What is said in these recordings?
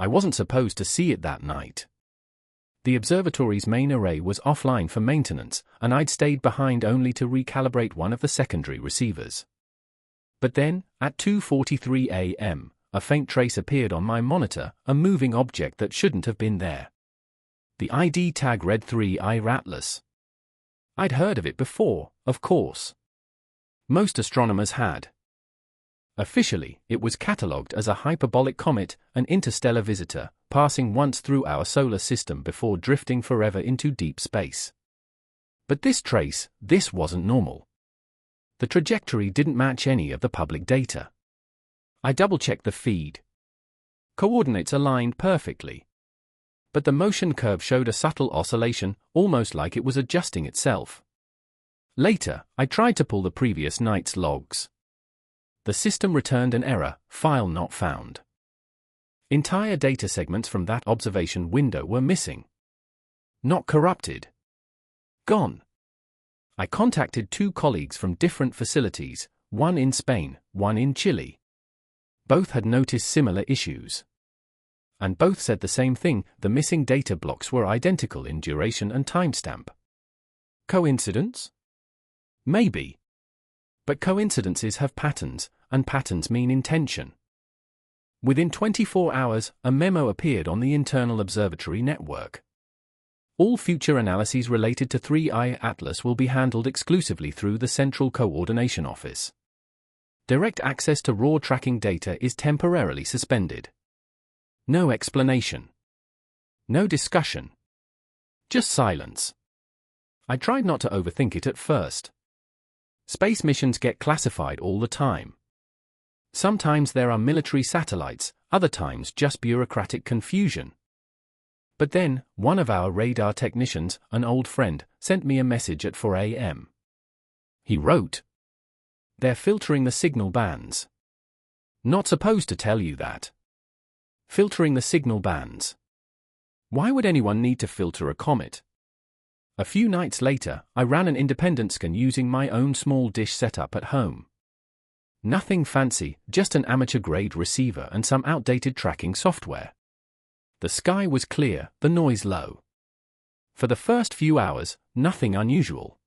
I wasn't supposed to see it that night. The observatory's main array was offline for maintenance, and I'd stayed behind only to recalibrate one of the secondary receivers. But then, at 2:43 a.m., a faint trace appeared on my monitor, a moving object that shouldn't have been there. The ID tag read 3I Atlas. I'd heard of it before, of course. Most astronomers had. Officially, it was catalogued as a hyperbolic comet, an interstellar visitor, passing once through our solar system before drifting forever into deep space. But this wasn't normal. The trajectory didn't match any of the public data. I double-checked the feed. Coordinates aligned perfectly. But the motion curve showed a subtle oscillation, almost like it was adjusting itself. Later, I tried to pull the previous night's logs. The system returned an error, file not found. Entire data segments from that observation window were missing. Not corrupted. Gone. I contacted 2 colleagues from different facilities, one in Spain, one in Chile. Both had noticed similar issues. And both said the same thing, the missing data blocks were identical in duration and timestamp. Coincidence? Maybe. But coincidences have patterns, and patterns mean intention. Within 24 hours, a memo appeared on the internal observatory network. All future analyses related to 3I Atlas will be handled exclusively through the Central Coordination Office. Direct access to raw tracking data is temporarily suspended. No explanation. No discussion. Just silence. I tried not to overthink it at first. Space missions get classified all the time. Sometimes there are military satellites, other times just bureaucratic confusion. But then, one of our radar technicians, an old friend, sent me a message at 4 a.m. He wrote, "They're filtering the signal bands." Not supposed to tell you that. Filtering the signal bands. Why would anyone need to filter a comet? A few nights later, I ran an independent scan using my own small dish setup at home. Nothing fancy, just an amateur-grade receiver and some outdated tracking software. The sky was clear, the noise low. For the first few hours, nothing unusual.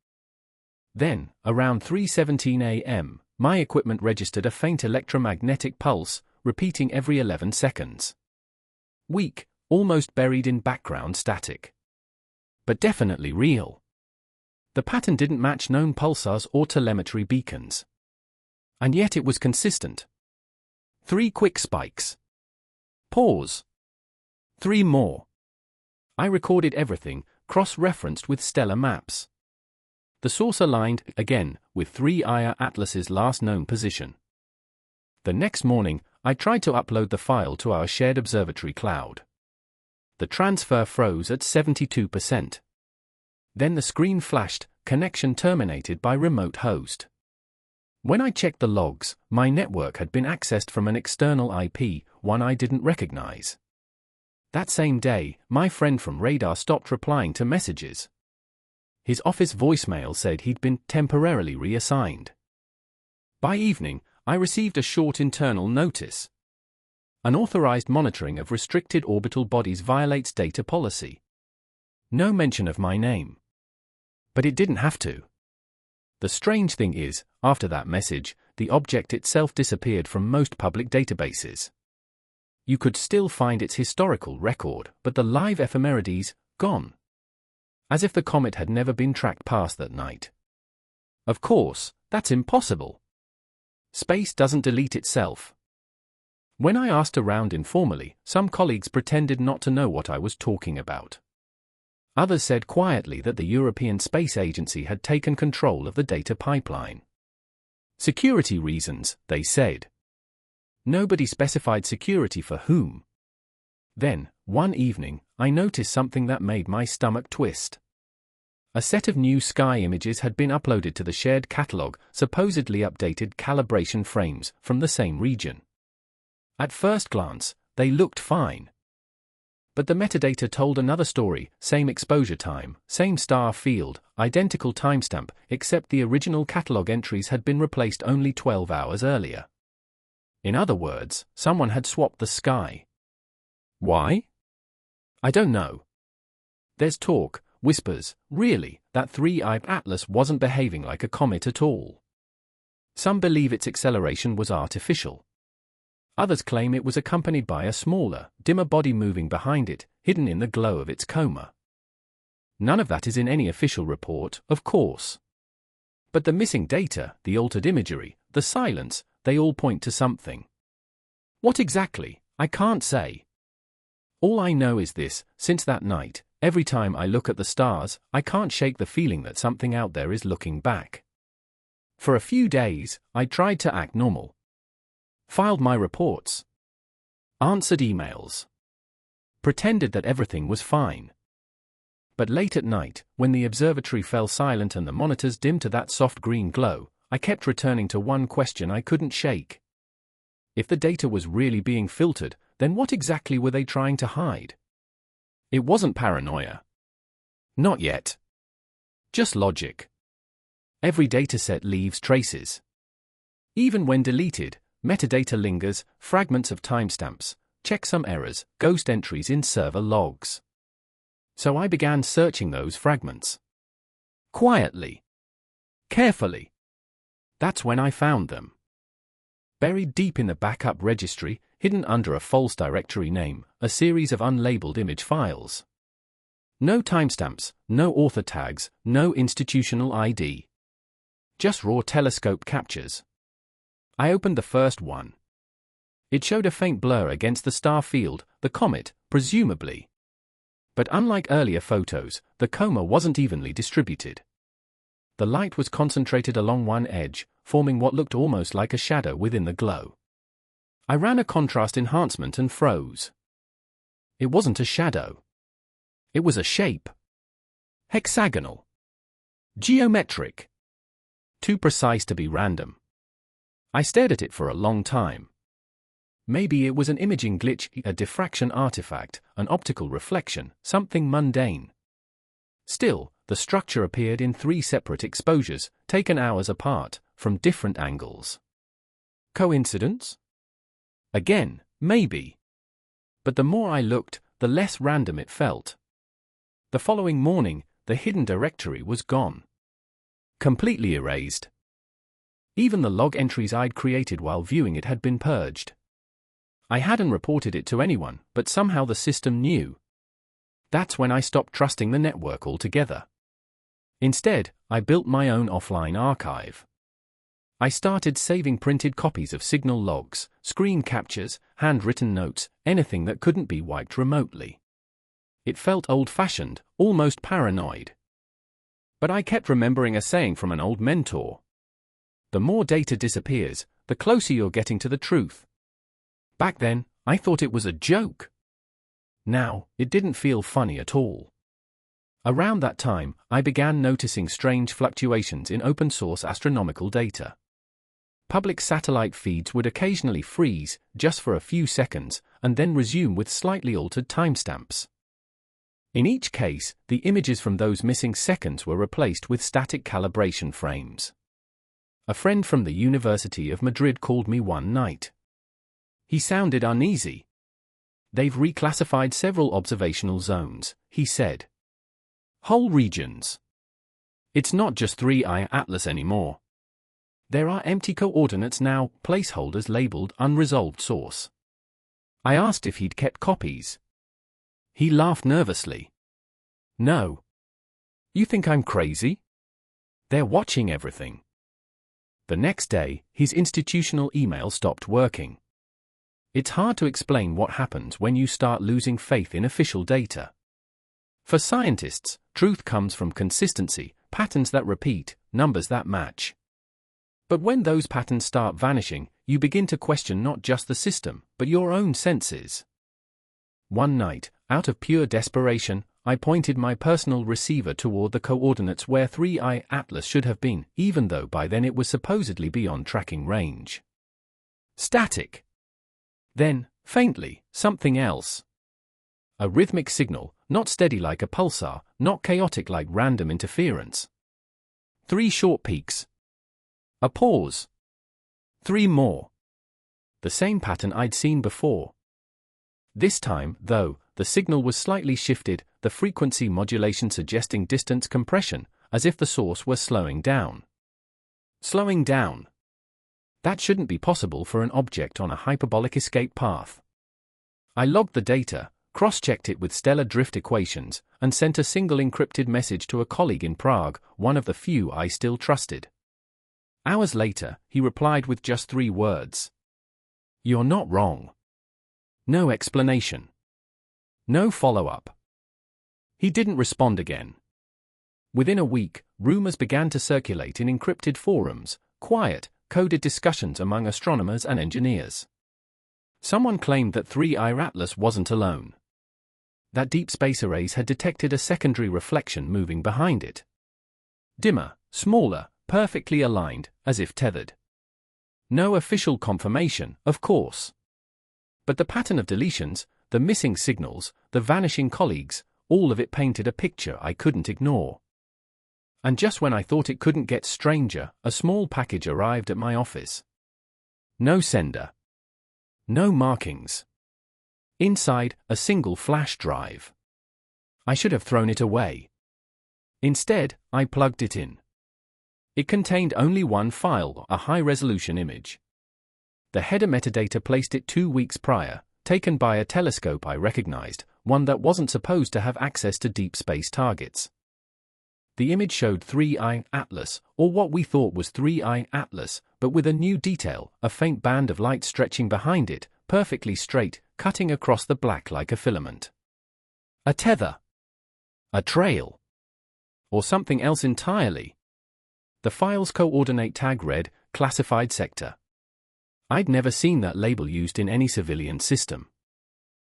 Then, around 3:17 a.m., my equipment registered a faint electromagnetic pulse, repeating every 11 seconds. Weak, almost buried in background static. But definitely real. The pattern didn't match known pulsars or telemetry beacons. And yet it was consistent. 3 quick spikes. Pause. 3 more. I recorded everything, cross-referenced with stellar maps. The source aligned, again, with 3I Atlas's last known position. The next morning, I tried to upload the file to our shared observatory cloud. The transfer froze at 72%. Then the screen flashed, connection terminated by remote host. When I checked the logs, my network had been accessed from an external IP, one I didn't recognize. That same day, my friend from radar stopped replying to messages. His office voicemail said he'd been temporarily reassigned. By evening, I received a short internal notice. Unauthorized monitoring of restricted orbital bodies violates data policy. No mention of my name. But it didn't have to. The strange thing is, after that message, the object itself disappeared from most public databases. You could still find its historical record, but the live ephemerides, gone. As if the comet had never been tracked past that night. Of course, that's impossible. Space doesn't delete itself. When I asked around informally, some colleagues pretended not to know what I was talking about. Others said quietly that the European Space Agency had taken control of the data pipeline. Security reasons, they said. Nobody specified security for whom. Then, one evening, I noticed something that made my stomach twist. A set of new sky images had been uploaded to the shared catalog, supposedly updated calibration frames from the same region. At first glance, they looked fine. But the metadata told another story, same exposure time, same star field, identical timestamp, except the original catalog entries had been replaced only 12 hours earlier. In other words, someone had swapped the sky. Why? I don't know. There's talk, whispers, really, that 3I Atlas wasn't behaving like a comet at all. Some believe its acceleration was artificial. Others claim it was accompanied by a smaller, dimmer body moving behind it, hidden in the glow of its coma. None of that is in any official report, of course. But the missing data, the altered imagery, the silence, they all point to something. What exactly, I can't say. All I know is this: since that night, every time I look at the stars, I can't shake the feeling that something out there is looking back. For a few days, I tried to act normal. Filed my reports. Answered emails. Pretended that everything was fine. But late at night, when the observatory fell silent and the monitors dimmed to that soft green glow, I kept returning to one question I couldn't shake. If the data was really being filtered, then what exactly were they trying to hide? It wasn't paranoia. Not yet. Just logic. Every dataset leaves traces. Even when deleted, metadata lingers, fragments of timestamps, checksum errors, ghost entries in server logs. So I began searching those fragments. Quietly. Carefully. That's when I found them. Buried deep in the backup registry, hidden under a false directory name, a series of unlabeled image files. No timestamps, no author tags, no institutional ID. Just raw telescope captures. I opened the first one. It showed a faint blur against the star field, the comet, presumably. But unlike earlier photos, the coma wasn't evenly distributed. The light was concentrated along one edge, forming what looked almost like a shadow within the glow. I ran a contrast enhancement and froze. It wasn't a shadow. It was a shape. Hexagonal. Geometric. Too precise to be random. I stared at it for a long time. Maybe it was an imaging glitch, a diffraction artifact, an optical reflection, something mundane. Still, the structure appeared in 3 separate exposures, taken hours apart, from different angles. Coincidence? Again, maybe. But the more I looked, the less random it felt. The following morning, the hidden directory was gone. Completely erased. Even the log entries I'd created while viewing it had been purged. I hadn't reported it to anyone, but somehow the system knew. That's when I stopped trusting the network altogether. Instead, I built my own offline archive. I started saving printed copies of signal logs, screen captures, handwritten notes, anything that couldn't be wiped remotely. It felt old-fashioned, almost paranoid. But I kept remembering a saying from an old mentor. The more data disappears, the closer you're getting to the truth. Back then, I thought it was a joke. Now, it didn't feel funny at all. Around that time, I began noticing strange fluctuations in open-source astronomical data. Public satellite feeds would occasionally freeze, just for a few seconds, and then resume with slightly altered timestamps. In each case, the images from those missing seconds were replaced with static calibration frames. A friend from the University of Madrid called me one night. He sounded uneasy. They've reclassified several observational zones, he said. Whole regions. It's not just 3I Atlas anymore. There are empty coordinates now, placeholders labeled unresolved source. I asked if he'd kept copies. He laughed nervously. No. You think I'm crazy? They're watching everything. The next day, his institutional email stopped working. It's hard to explain what happens when you start losing faith in official data. For scientists, truth comes from consistency, patterns that repeat, numbers that match. But when those patterns start vanishing, you begin to question not just the system, but your own senses. One night, out of pure desperation, I pointed my personal receiver toward the coordinates where 3I Atlas should have been, even though by then it was supposedly beyond tracking range. Static. Then, faintly, something else. A rhythmic signal, not steady like a pulsar, not chaotic like random interference. 3 short peaks. A pause. 3 more. The same pattern I'd seen before. This time, though, the signal was slightly shifted, the frequency modulation suggesting distance compression, as if the source were slowing down. Slowing down. That shouldn't be possible for an object on a hyperbolic escape path. I logged the data, cross-checked it with stellar drift equations, and sent a single encrypted message to a colleague in Prague, one of the few I still trusted. Hours later, he replied with just 3 words. "You're not wrong." No explanation. No follow-up. He didn't respond again. Within a week, rumors began to circulate in encrypted forums, quiet, coded discussions among astronomers and engineers. Someone claimed that 3I Atlas wasn't alone. That deep space arrays had detected a secondary reflection moving behind it. Dimmer, smaller, perfectly aligned, as if tethered. No official confirmation, of course. But the pattern of deletions, the missing signals, the vanishing colleagues, all of it painted a picture I couldn't ignore. And just when I thought it couldn't get stranger, a small package arrived at my office. No sender. No markings. Inside, a single flash drive. I should have thrown it away. Instead, I plugged it in. It contained only one file, a high-resolution image. The header metadata placed it 2 weeks prior, taken by a telescope I recognized, one that wasn't supposed to have access to deep space targets. The image showed 3I Atlas, or what we thought was 3I Atlas, but with a new detail, a faint band of light stretching behind it, perfectly straight, cutting across the black like a filament. A tether. A trail. Or something else entirely. The file's coordinate tag read, classified sector. I'd never seen that label used in any civilian system.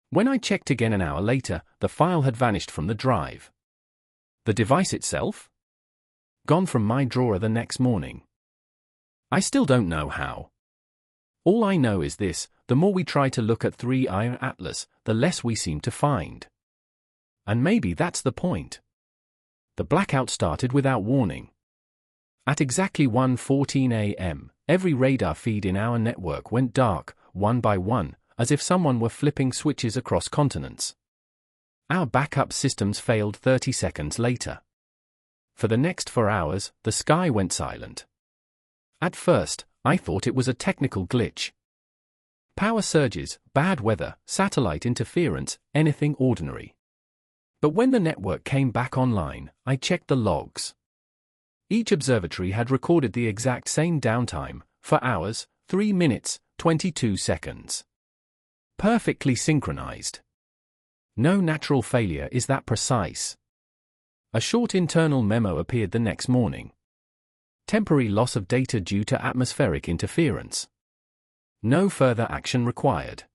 When I checked again an hour later, the file had vanished from the drive. The device itself? Gone from my drawer the next morning. I still don't know how. All I know is this: the more we try to look at 3I Atlas, the less we seem to find. And maybe that's the point. The blackout started without warning. At exactly 1:14 a.m., every radar feed in our network went dark, one by one, as if someone were flipping switches across continents. Our backup systems failed 30 seconds later. For the next 4 hours, the sky went silent. At first, I thought it was a technical glitch. Power surges, bad weather, satellite interference, anything ordinary. But when the network came back online, I checked the logs. Each observatory had recorded the exact same downtime, 4 hours, 3 minutes, 22 seconds. Perfectly synchronized. No natural failure is that precise. A short internal memo appeared the next morning. Temporary loss of data due to atmospheric interference. No further action required.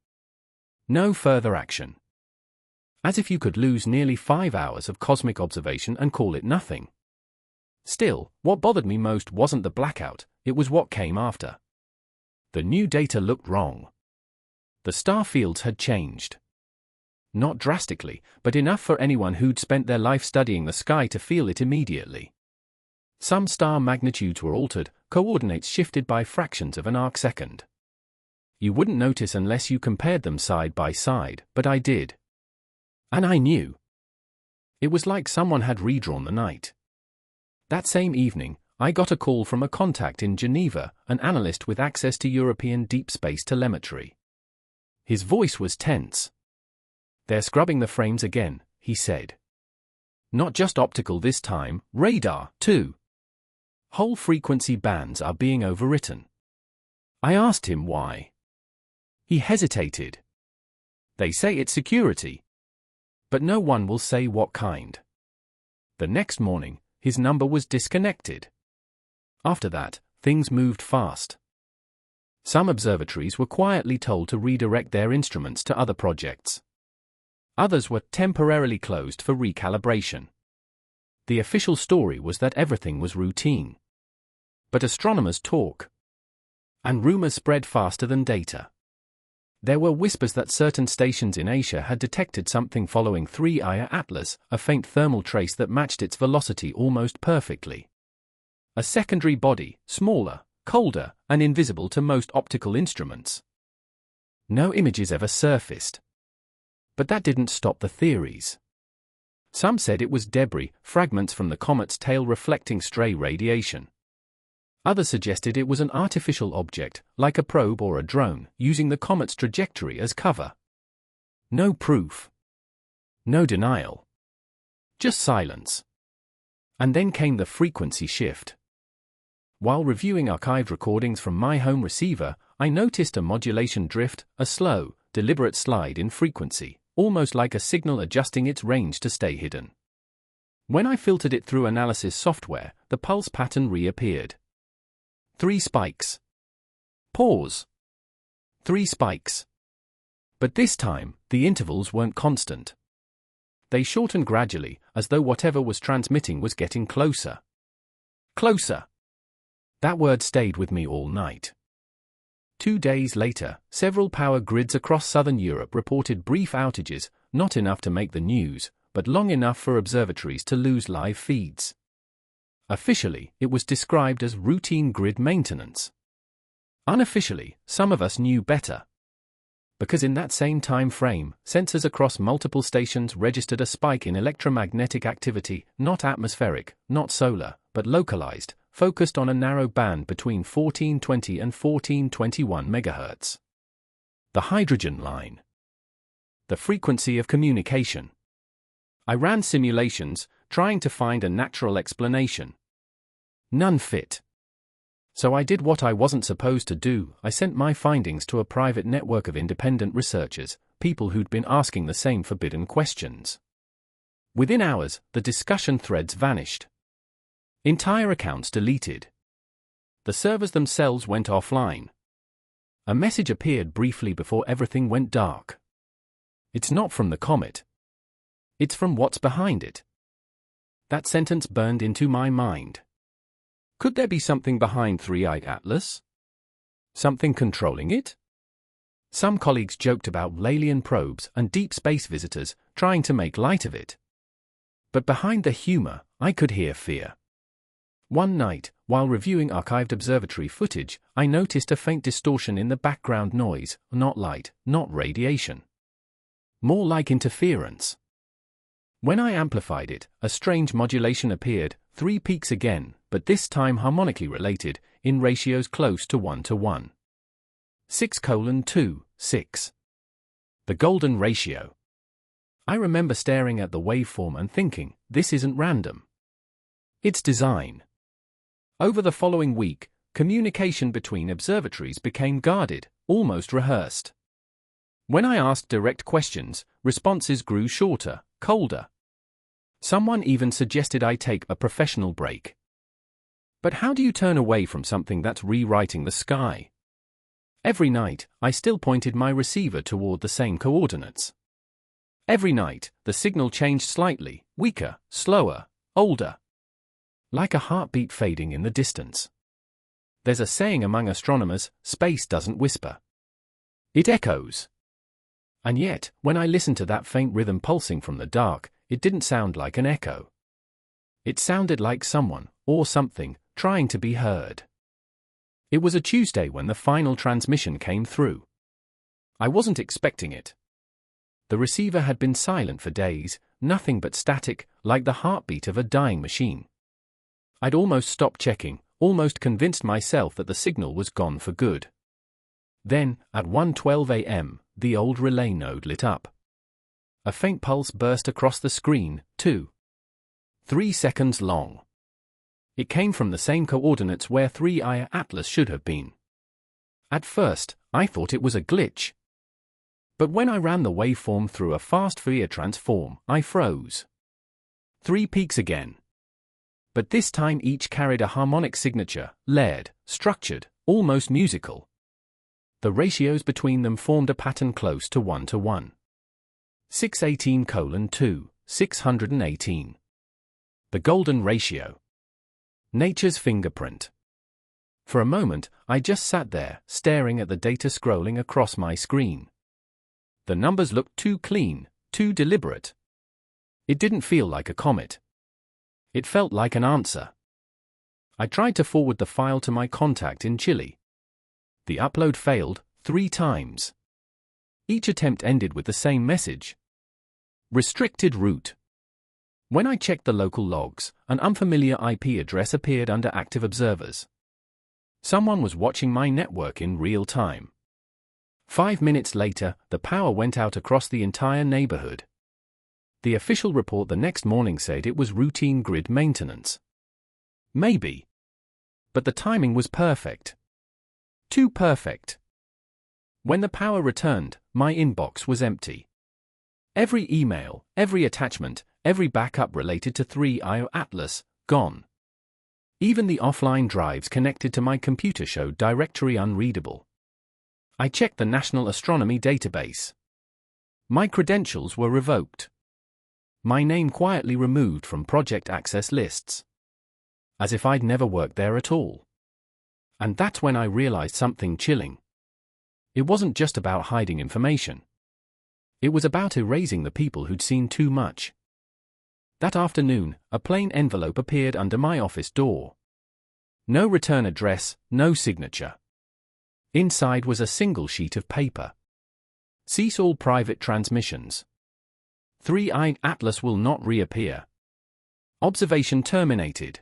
No further action. As if you could lose nearly 5 hours of cosmic observation and call it nothing. Still, what bothered me most wasn't the blackout, it was what came after. The new data looked wrong. The star fields had changed. Not drastically, but enough for anyone who'd spent their life studying the sky to feel it immediately. Some star magnitudes were altered, coordinates shifted by fractions of an arcsecond. You wouldn't notice unless you compared them side by side, but I did. And I knew. It was like someone had redrawn the night. That same evening, I got a call from a contact in Geneva, an analyst with access to European deep space telemetry. His voice was tense. "They're scrubbing the frames again," he said. "Not just optical this time, radar, too. Whole frequency bands are being overwritten." I asked him why. He hesitated. "They say it's security. But no one will say what kind." The next morning, his number was disconnected. After that, things moved fast. Some observatories were quietly told to redirect their instruments to other projects. Others were temporarily closed for recalibration. The official story was that everything was routine. But astronomers talk. And rumors spread faster than data. There were whispers that certain stations in Asia had detected something following 3I Atlas, a faint thermal trace that matched its velocity almost perfectly. A secondary body, smaller, colder, and invisible to most optical instruments. No images ever surfaced. But that didn't stop the theories. Some said it was debris, fragments from the comet's tail reflecting stray radiation. Others suggested it was an artificial object, like a probe or a drone, using the comet's trajectory as cover. No proof. No denial. Just silence. And then came the frequency shift. While reviewing archived recordings from my home receiver, I noticed a modulation drift, a slow, deliberate slide in frequency, almost like a signal adjusting its range to stay hidden. When I filtered it through analysis software, the pulse pattern reappeared. 3 spikes. Pause. 3 spikes. But this time, the intervals weren't constant. They shortened gradually, as though whatever was transmitting was getting closer. Closer. That word stayed with me all night. 2 days later, several power grids across southern Europe reported brief outages, not enough to make the news, but long enough for observatories to lose live feeds. Officially, it was described as routine grid maintenance. Unofficially, some of us knew better. Because in that same time frame, sensors across multiple stations registered a spike in electromagnetic activity, not atmospheric, not solar, but localized, focused on a narrow band between 1420 and 1421 MHz. The hydrogen line. The frequency of communication. I ran simulations, trying to find a natural explanation. None fit. So I did what I wasn't supposed to do. I sent my findings to a private network of independent researchers, people who'd been asking the same forbidden questions. Within hours, the discussion threads vanished. Entire accounts deleted. The servers themselves went offline. A message appeared briefly before everything went dark. It's not from the comet. It's from what's behind it. That sentence burned into my mind. Could there be something behind Three-Eyed Atlas? Something controlling it? Some colleagues joked about alien probes and deep space visitors, trying to make light of it. But behind the humor, I could hear fear. One night, while reviewing archived observatory footage, I noticed a faint distortion in the background noise, not light, not radiation. More like interference. When I amplified it, a strange modulation appeared, 3 peaks again, but this time harmonically related, in ratios close to 1:1. 6:2:6. The golden ratio. I remember staring at the waveform and thinking, this isn't random. It's design. Over the following week, communication between observatories became guarded, almost rehearsed. When I asked direct questions, responses grew shorter, colder. Someone even suggested I take a professional break. But how do you turn away from something that's rewriting the sky? Every night, I still pointed my receiver toward the same coordinates. Every night, the signal changed slightly, weaker, slower, older. Like a heartbeat fading in the distance. There's a saying among astronomers, space doesn't whisper. It echoes. And yet, when I listened to that faint rhythm pulsing from the dark, it didn't sound like an echo. It sounded like someone, or something, trying to be heard. It was a Tuesday when the final transmission came through. I wasn't expecting it. The receiver had been silent for days, nothing but static, like the heartbeat of a dying machine. I'd almost stopped checking, almost convinced myself that the signal was gone for good. Then, at 1:12 a.m., the old relay node lit up. A faint pulse burst across the screen, 2.3 seconds long. It came from the same coordinates where Three-Eyed Atlas should have been. At first, I thought it was a glitch. But when I ran the waveform through a fast Fourier transform, I froze. 3 peaks again. But this time each carried a harmonic signature, layered, structured, almost musical. The ratios between them formed a pattern close to 1:1. 618:2, 618. The golden ratio. Nature's fingerprint. For a moment, I just sat there, staring at the data scrolling across my screen. The numbers looked too clean, too deliberate. It didn't feel like a comet. It felt like an answer. I tried to forward the file to my contact in Chile. The upload failed 3 times. Each attempt ended with the same message, Restricted route. When I checked the local logs, an unfamiliar IP address appeared under active observers. Someone was watching my network in real time. 5 minutes later, the power went out across the entire neighborhood. The official report the next morning said it was routine grid maintenance. Maybe. But the timing was perfect. Too perfect. When the power returned, my inbox was empty. Every email, every attachment, every backup related to 3IO Atlas, gone. Even the offline drives connected to my computer showed directory unreadable. I checked the National Astronomy database. My credentials were revoked. My name quietly removed from project access lists. As if I'd never worked there at all. And that's when I realized something chilling. It wasn't just about hiding information. It was about erasing the people who'd seen too much. That afternoon, a plain envelope appeared under my office door. No return address, no signature. Inside was a single sheet of paper. Cease all private transmissions. 3i Atlas will not reappear. Observation terminated.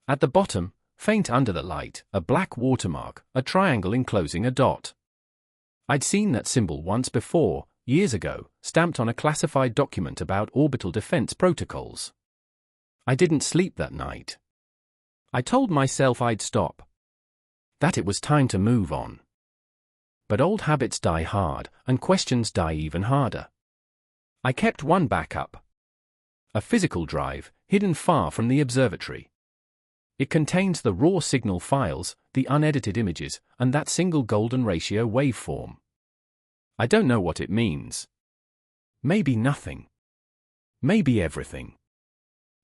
At the bottom, faint under the light, a black watermark, a triangle enclosing a dot. I'd seen that symbol once before, years ago, stamped on a classified document about orbital defense protocols. I didn't sleep that night. I told myself I'd stop. That it was time to move on. But old habits die hard, and questions die even harder. I kept one backup. A physical drive, hidden far from the observatory. It contains the raw signal files, the unedited images, and that single golden ratio waveform. I don't know what it means. Maybe nothing. Maybe everything.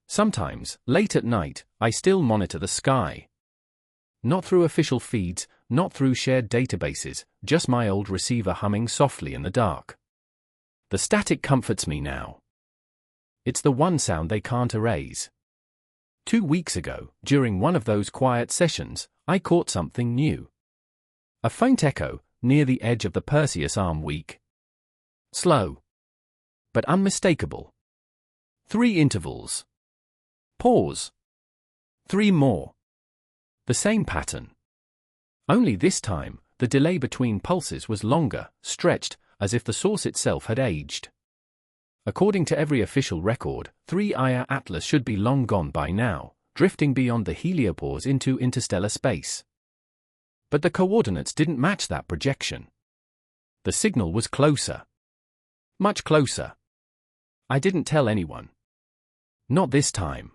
Sometimes, late at night, I still monitor the sky. Not through official feeds, not through shared databases, just my old receiver humming softly in the dark. The static comforts me now. It's the one sound they can't erase. 2 weeks ago, during one of those quiet sessions, I caught something new. A faint echo, near the edge of the Perseus arm weak. Slow. But unmistakable. 3 intervals. Pause. 3 more. The same pattern. Only this time, the delay between pulses was longer, stretched, as if the source itself had aged. According to every official record, 3IO Atlas should be long gone by now, drifting beyond the heliopause into interstellar space. But the coordinates didn't match that projection. The signal was closer. Much closer. I didn't tell anyone. Not this time.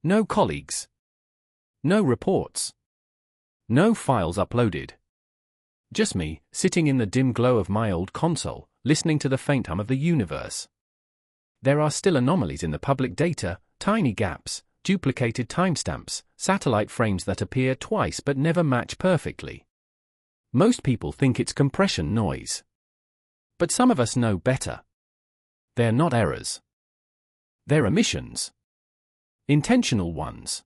No colleagues. No reports. No files uploaded. Just me, sitting in the dim glow of my old console, listening to the faint hum of the universe. There are still anomalies in the public data, tiny gaps, duplicated timestamps, satellite frames that appear twice but never match perfectly. Most people think it's compression noise. But some of us know better. They're not errors. They're omissions. Intentional ones.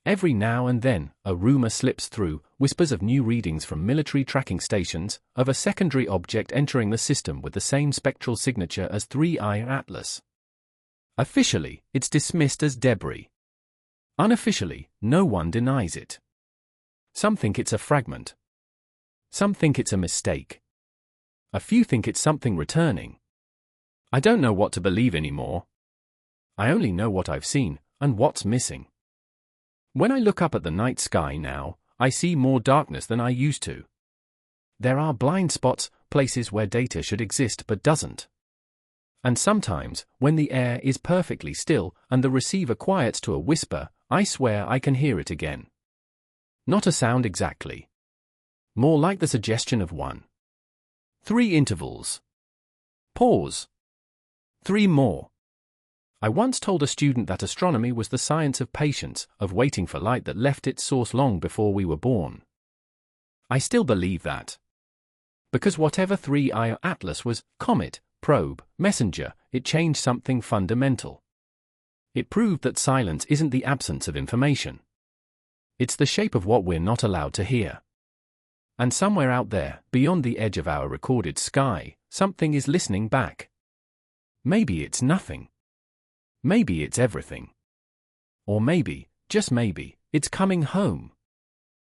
Every now and then, a rumor slips through, whispers of new readings from military tracking stations, of a secondary object entering the system with the same spectral signature as 3IO Atlas. Officially, it's dismissed as debris. Unofficially, no one denies it. Some think it's a fragment. Some think it's a mistake. A few think it's something returning. I don't know what to believe anymore. I only know what I've seen, and what's missing. When I look up at the night sky now, I see more darkness than I used to. There are blind spots, places where data should exist but doesn't. And sometimes, when the air is perfectly still and the receiver quiets to a whisper, I swear I can hear it again. Not a sound exactly. More like the suggestion of one. 3 intervals. Pause. 3 more. I once told a student that astronomy was the science of patience, of waiting for light that left its source long before we were born. I still believe that. Because whatever 3IO Atlas was, comet, probe, messenger, it changed something fundamental. It proved that silence isn't the absence of information. It's the shape of what we're not allowed to hear. And somewhere out there, beyond the edge of our recorded sky, something is listening back. Maybe it's nothing. Maybe it's everything. Or maybe, just maybe, it's coming home.